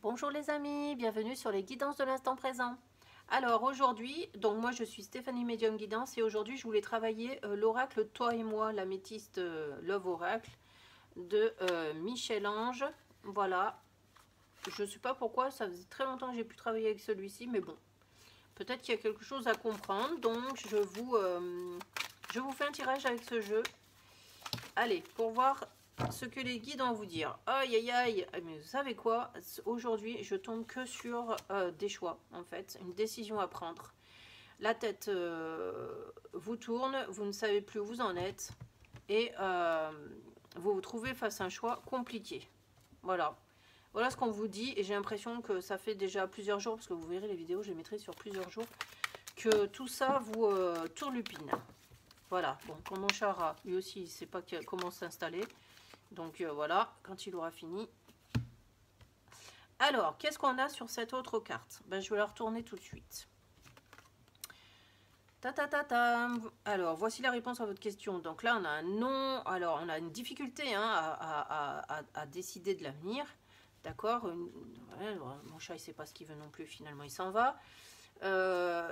Bonjour les amis, bienvenue sur les guidances de l'instant présent. Alors aujourd'hui, donc moi je suis Stéphanie Medium Guidance et aujourd'hui je voulais travailler l'oracle Toi et moi, l'améthyste Love Oracle de Michel-Ange. Voilà, je ne sais pas pourquoi, ça faisait très longtemps que j'ai pu travailler avec celui-ci, mais bon, peut-être qu'il y a quelque chose à comprendre, donc je vous fais un tirage avec ce jeu. Allez, pour voir ce que les guides ont à vous dire. Aïe aïe aïe, mais vous savez quoi, aujourd'hui je tombe que sur des choix en fait, une décision à prendre. La tête vous tourne, vous ne savez plus où vous en êtes et vous vous trouvez face à un choix compliqué. Voilà, voilà ce qu'on vous dit et j'ai l'impression que ça fait déjà plusieurs jours, parce que vous verrez les vidéos, je les mettrai sur plusieurs jours, que tout ça vous tourlupine. Voilà, bon, quand mon chat lui aussi il ne sait pas comment s'installer. Donc voilà, quand il aura fini. Alors, qu'est-ce qu'on a sur cette autre carte? Ben, je vais la retourner tout de suite. Ta ta ta ta. Alors, voici la réponse à votre question. Donc là, on a un non. Alors, on a une difficulté hein, à décider de l'avenir. D'accord, ouais, mon chat, il ne sait pas ce qu'il veut non plus. Finalement, il s'en va.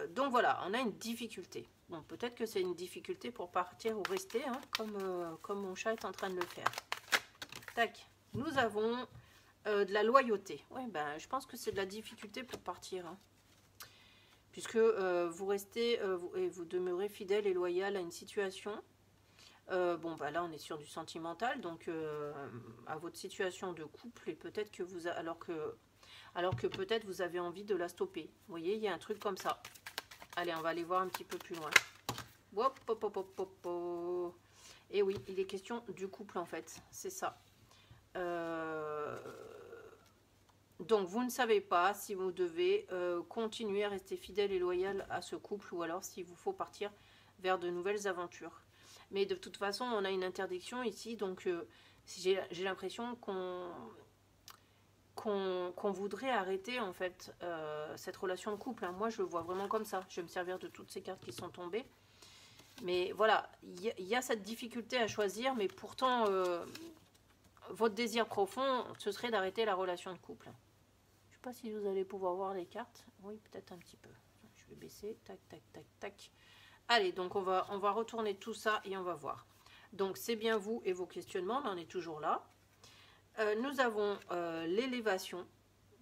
Donc voilà, on a une difficulté. Bon, peut-être que c'est une difficulté pour partir ou rester, hein, comme mon chat est en train de le faire. Tac, nous avons de la loyauté. Ouais, ben, je pense que c'est de la difficulté pour partir. Hein. Puisque vous restez et vous demeurez fidèle et loyal à une situation. Bon, bah là, on est sur du sentimental. Donc, à votre situation de couple. Et peut-être que vous... Alors que peut-être vous avez envie de la stopper. Vous voyez, il y a un truc comme ça. Allez, on va aller voir un petit peu plus loin. Hop, hop, hop, hop, hop, hop. Et oui, il est question du couple, en fait. C'est ça. Donc vous ne savez pas si vous devez continuer à rester fidèle et loyal à ce couple ou alors s'il vous faut partir vers de nouvelles aventures. Mais de toute façon on a une interdiction ici, donc j'ai l'impression qu'on voudrait arrêter en fait cette relation de couple. Hein. Moi je le vois vraiment comme ça, je vais me servir de toutes ces cartes qui sont tombées. Mais voilà, il y a cette difficulté à choisir, mais pourtant... votre désir profond, ce serait d'arrêter la relation de couple. Je ne sais pas si vous allez pouvoir voir les cartes. Oui, peut-être un petit peu. Je vais baisser. Tac, tac, tac, tac. Allez, donc on va retourner tout ça et on va voir. Donc, c'est bien vous et vos questionnements. On en est toujours là. Nous avons l'élévation.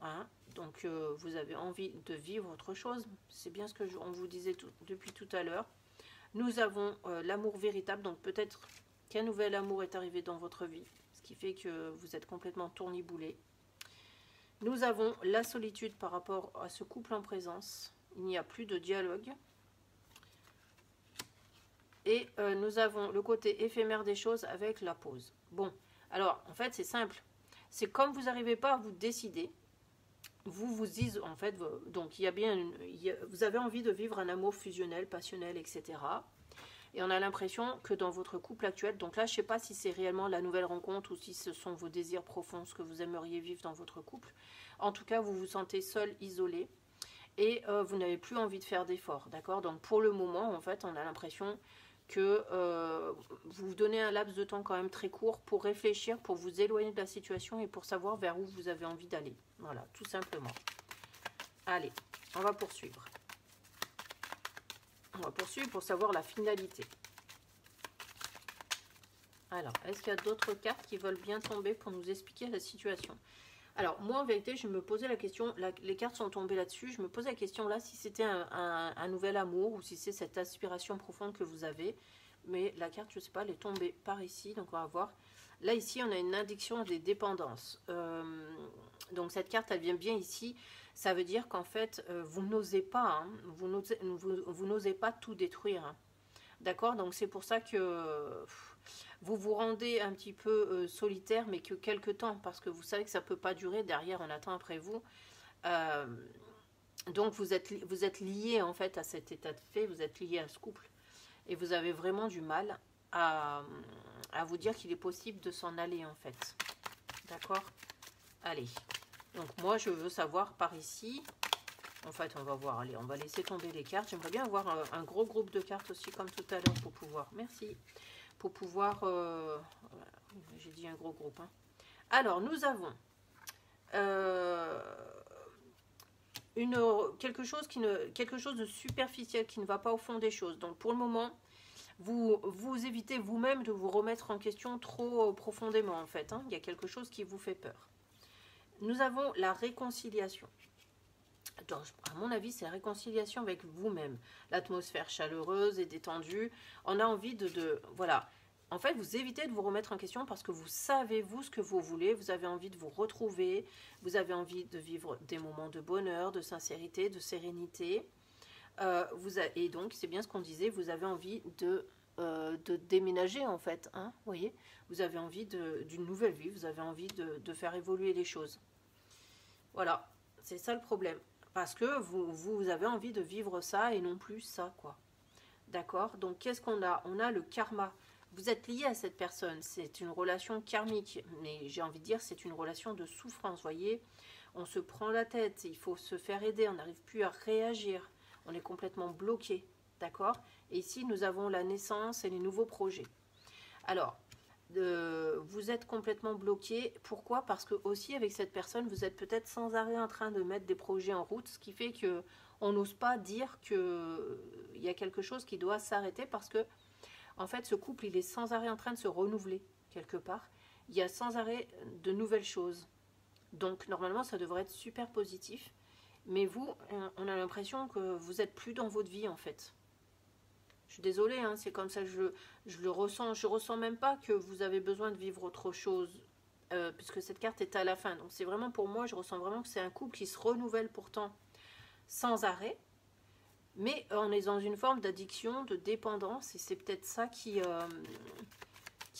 Hein, donc, vous avez envie de vivre autre chose. C'est bien ce que on vous disait depuis tout à l'heure. Nous avons l'amour véritable. Donc, peut-être qu'un nouvel amour est arrivé dans votre vie, ce qui fait que vous êtes complètement tourniboulé. Nous avons la solitude par rapport à ce couple en présence. Il n'y a plus de dialogue. Et nous avons le côté éphémère des choses avec la pause. Bon, alors en fait c'est simple. C'est comme vous n'arrivez pas à vous décider, vous dites en fait, donc il y a bien, vous avez envie de vivre un amour fusionnel, passionnel, etc. Et on a l'impression que dans votre couple actuel, donc là je ne sais pas si c'est réellement la nouvelle rencontre ou si ce sont vos désirs profonds, ce que vous aimeriez vivre dans votre couple. En tout cas, vous vous sentez seul, isolé et vous n'avez plus envie de faire d'efforts, d'accord? Donc pour le moment, en fait, on a l'impression que vous vous donnez un laps de temps quand même très court pour réfléchir, pour vous éloigner de la situation et pour savoir vers où vous avez envie d'aller. Voilà, tout simplement. Allez, on va poursuivre. On va poursuivre pour savoir la finalité. Alors, est-ce qu'il y a d'autres cartes qui veulent bien tomber pour nous expliquer la situation? Alors, moi, en vérité, je me posais la question, les cartes sont tombées là-dessus, je me posais la question là si c'était un nouvel amour ou si c'est cette aspiration profonde que vous avez. Mais la carte, je ne sais pas, elle est tombée par ici, donc on va voir. Là, ici, on a une addiction à des dépendances. Donc, cette carte, elle vient bien ici. Ça veut dire qu'en fait, vous n'osez pas, hein, vous n'osez pas tout détruire. Hein. D'accord? Donc, c'est pour ça que vous vous rendez un petit peu solitaire, mais que quelques temps, parce que vous savez que ça ne peut pas durer. Derrière, on attend après vous. Donc, vous êtes lié, en fait, à cet état de fait. Vous êtes lié à ce couple. Et vous avez vraiment du mal à vous dire qu'il est possible de s'en aller, en fait. D'accord? Allez. Donc moi je veux savoir par ici, en fait on va voir, allez on va laisser tomber les cartes, j'aimerais bien avoir un gros groupe de cartes aussi comme tout à l'heure pour pouvoir, merci, pour pouvoir, j'ai dit un gros groupe, hein. Alors nous avons quelque chose de superficiel qui ne va pas au fond des choses. Donc pour le moment, vous évitez vous-même de vous remettre en question trop profondément en fait. Hein. Il y a quelque chose qui vous fait peur. Nous avons la réconciliation. Donc, à mon avis, c'est la réconciliation avec vous-même. L'atmosphère chaleureuse et détendue. On a envie voilà. En fait, vous évitez de vous remettre en question parce que vous savez, vous, ce que vous voulez. Vous avez envie de vous retrouver. Vous avez envie de vivre des moments de bonheur, de sincérité, de sérénité. Et donc, c'est bien ce qu'on disait, vous avez envie de déménager, en fait. Hein, vous voyez, vous avez envie d'une nouvelle vie. Vous avez envie de faire évoluer les choses. Voilà, c'est ça le problème. Parce que vous avez envie de vivre ça et non plus ça, quoi. D'accord? Donc, qu'est-ce qu'on a? On a le karma. Vous êtes lié à cette personne. C'est une relation karmique. Mais j'ai envie de dire, c'est une relation de souffrance, voyez? On se prend la tête. Il faut se faire aider. On n'arrive plus à réagir. On est complètement bloqué. D'accord? Et ici, nous avons la naissance et les nouveaux projets. Alors, vous êtes complètement bloqué. Pourquoi? Parce que aussi avec cette personne, vous êtes peut-être sans arrêt en train de mettre des projets en route, ce qui fait que on n'ose pas dire que il y a quelque chose qui doit s'arrêter parce que en fait, ce couple, il est sans arrêt en train de se renouveler quelque part. Il y a sans arrêt de nouvelles choses. Donc normalement, ça devrait être super positif. Mais vous, on a l'impression que vous n'êtes plus dans votre vie en fait. Je suis désolée, hein, c'est comme ça que je le ressens. Je ressens même pas que vous avez besoin de vivre autre chose, puisque cette carte est à la fin. Donc c'est vraiment pour moi, je ressens vraiment que c'est un couple qui se renouvelle pourtant sans arrêt, mais on est dans une forme d'addiction, de dépendance, et c'est peut-être ça qui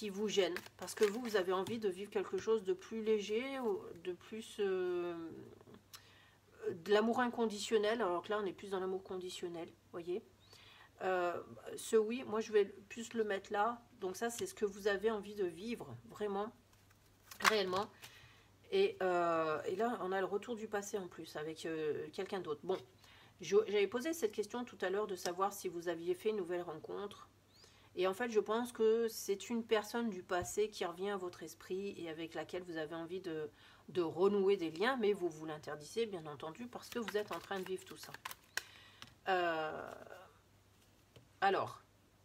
vous gêne, parce que vous avez envie de vivre quelque chose de plus léger, de plus de l'amour inconditionnel, alors que là on est plus dans l'amour conditionnel, voyez. Ce oui, moi je vais plus le mettre là. Donc ça, c'est ce que vous avez envie de vivre, vraiment, réellement. Et là, on a le retour du passé en plus, avec quelqu'un d'autre. Bon, j'avais posé cette question tout à l'heure de savoir si vous aviez fait une nouvelle rencontre. Et en fait, je pense que c'est une personne du passé qui revient à votre esprit et avec laquelle vous avez envie de renouer des liens, mais vous vous l'interdisez, bien entendu, parce que vous êtes en train de vivre tout ça. Alors,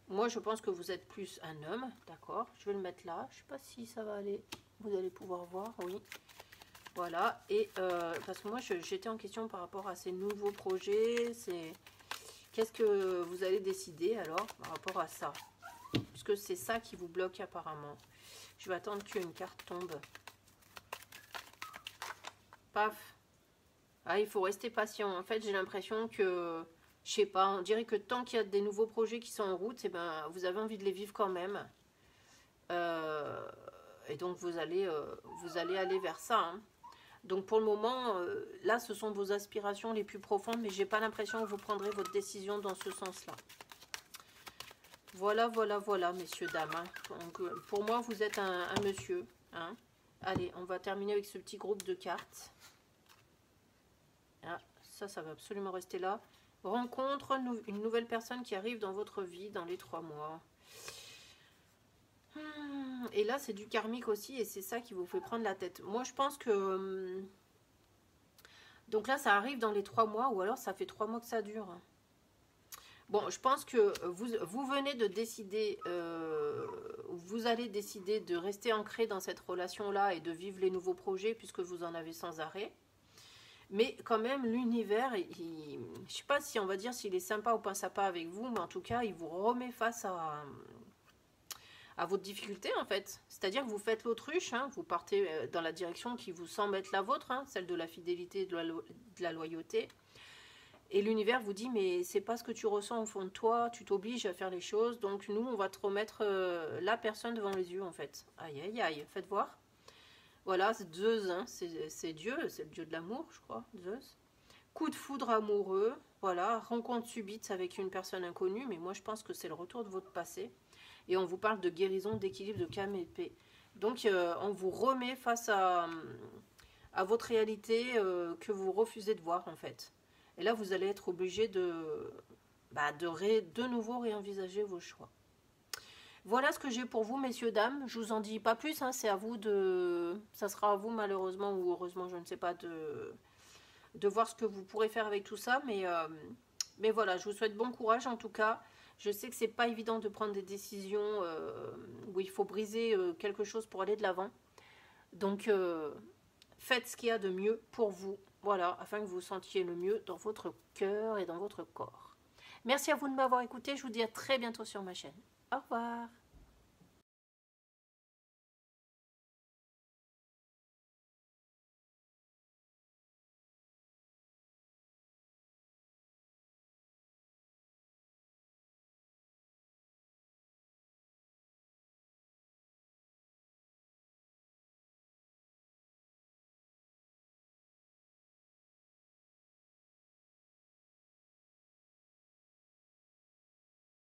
moi je pense que vous êtes plus un homme, d'accord? Je vais le mettre là, je ne sais pas si ça va aller, vous allez pouvoir voir, oui. Voilà, et parce que moi j'étais en question par rapport à ces nouveaux projets, qu'est-ce que vous allez décider alors par rapport à ça? Puisque c'est ça qui vous bloque apparemment. Je vais attendre qu'une carte tombe. Paf. Ah, il faut rester patient. En fait, j'ai l'impression que... Je sais pas, on dirait que tant qu'il y a des nouveaux projets qui sont en route, eh ben, vous avez envie de les vivre quand même. Et donc, vous allez aller vers ça. Hein. Donc, pour le moment, là, ce sont vos aspirations les plus profondes, mais j'ai pas l'impression que vous prendrez votre décision dans ce sens-là. Voilà, voilà, voilà, messieurs, dames. Hein. Donc, pour moi, vous êtes un monsieur. Hein. Allez, on va terminer avec ce petit groupe de cartes. Ah, ça va absolument rester là. Rencontre une nouvelle personne qui arrive dans votre vie dans les 3 mois. Et là, c'est du karmique aussi, et c'est ça qui vous fait prendre la tête. Moi, je pense que... donc là, ça arrive dans les 3 mois, ou alors ça fait 3 mois que ça dure. Bon, je pense que vous venez de décider, vous allez décider de rester ancré dans cette relation-là et de vivre les nouveaux projets, puisque vous en avez sans arrêt. Mais quand même, l'univers, je ne sais pas si on va dire s'il est sympa ou pas sympa avec vous, mais en tout cas, il vous remet face à votre difficulté, en fait. C'est-à-dire que vous faites l'autruche, hein, vous partez dans la direction qui vous semble être la vôtre, hein, celle de la fidélité, de la loyauté. Et l'univers vous dit, mais c'est pas ce que tu ressens au fond de toi, tu t'obliges à faire les choses, donc nous, on va te remettre la personne devant les yeux, en fait. Aïe, aïe, aïe, faites voir. Voilà, c'est Zeus, hein, c'est Dieu, c'est le dieu de l'amour, je crois, Zeus. Coup de foudre amoureux, voilà, rencontre subite avec une personne inconnue, mais moi je pense que c'est le retour de votre passé. Et on vous parle de guérison, d'équilibre, de calme et de paix. Donc on vous remet face à votre réalité que vous refusez de voir en fait. Et là vous allez être obligé de nouveau réenvisager vos choix. Voilà ce que j'ai pour vous, messieurs, dames. Je vous en dis pas plus, hein, c'est à vous de... Ça sera à vous, malheureusement ou heureusement, je ne sais pas, de voir ce que vous pourrez faire avec tout ça. Mais voilà, je vous souhaite bon courage en tout cas. Je sais que c'est pas évident de prendre des décisions où il faut briser quelque chose pour aller de l'avant. Donc, faites ce qu'il y a de mieux pour vous. Voilà, afin que vous vous sentiez le mieux dans votre cœur et dans votre corps. Merci à vous de m'avoir écouté. Je vous dis à très bientôt sur ma chaîne. Au revoir.